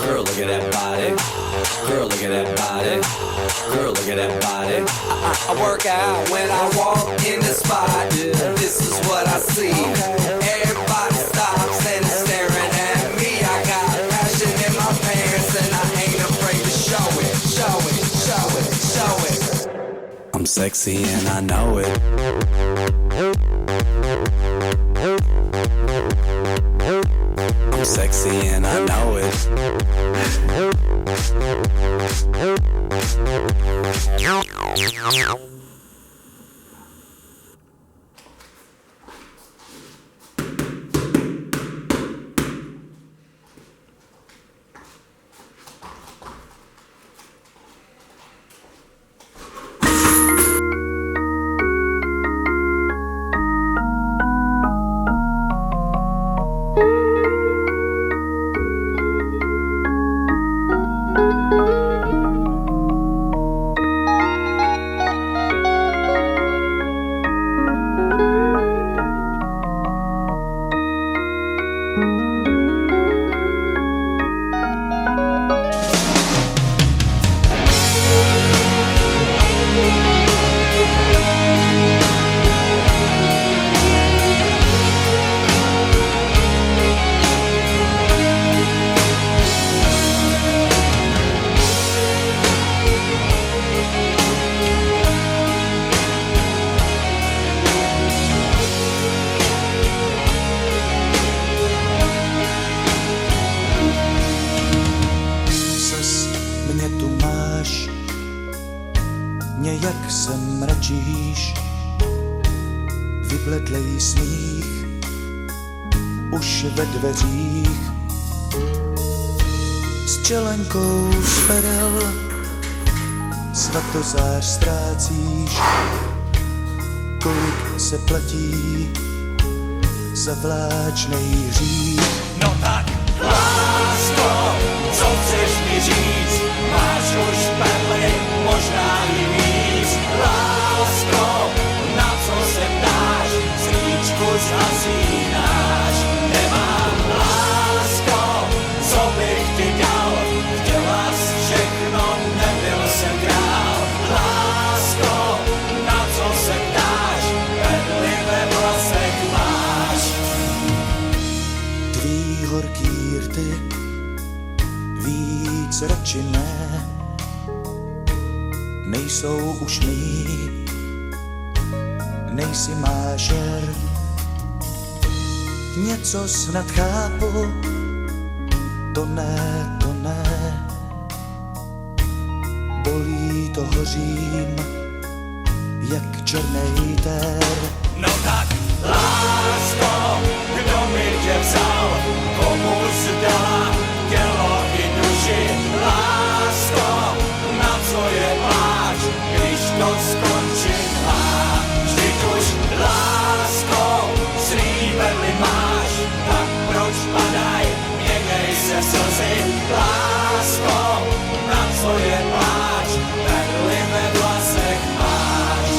Girl, look at that body. Girl, look at that body. Girl, look at that body. I work out when I walk in the spot. This is what I see. Everybody stops and is staring at me. I got passion in my pants and I ain't afraid to show it. Show it, show it, show it. I'm sexy and I know it. I'm sexy and I know it. Jak se mračíš, vybledlej smích, už ve dveřích. S čelenkou z perel svatozář ztrácíš, kolik se platí za vláčnej hřích. No tak, lásko, co chceš mi říct, máš už perly, možná i víc. Lásko, na co se ptáš, svíčku zhasínáš. Nemám lásko, co bych ti dal, chtěla jsi všechno, nebyl jsem král. Lásko, na co se ptáš, perly ve vlasech máš. Tvý horký rty, víc radši ne, nejsou už mý, nejsi mášer. Něco snad chápu, to ne, to ne. Bolí to, hořím, jak černej tér. No tak, lásko, kdo mi tě vzal, komu zdala tělo i duši. Lásko, na co je pláč, když to skončit má. Vždyť už, lásko, slíbili máš, tak proč padaj, měnej se slzy. Lásko, na co je pláč, perly ve vlasech máš.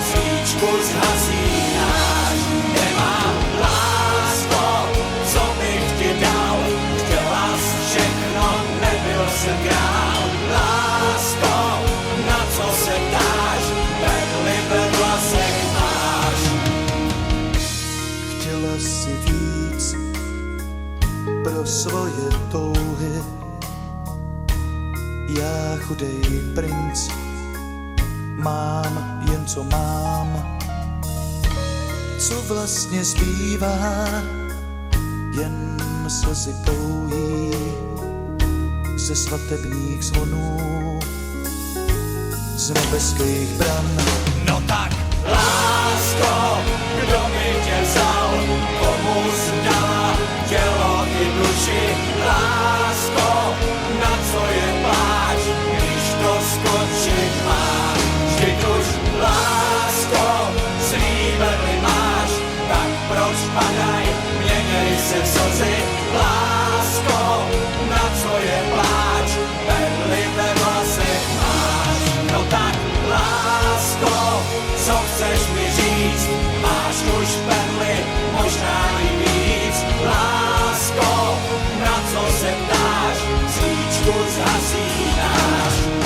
Svíčku zhasínáš, nemám lásko, co bych ti dal, chtěla jsi všechno, nebyl jsem král. Lásko, na co se ptáš, perly ve vlasech máš. Chtěla si víc pro svoje touhy, já chudej princ, mám jen co mám. Co vlastně zbývá, jen slzy pouhý ze svatebních zvonů, z nebeských bran. No tak, Lásko, kdo mi tě vzal, komu zdala tělo i duši. Lásko, na co je pláč, když to skočit má. Vždyť už, lásko, slíbili máš, tak proč padaj, měněj se v slzy. Lásko, na co je pláč, perly ve vlasech máš. No tak, lásko, co chceš mi říct, máš už perly, možná i víc. Lásko, na co se ptáš, svíčku zhasínáš.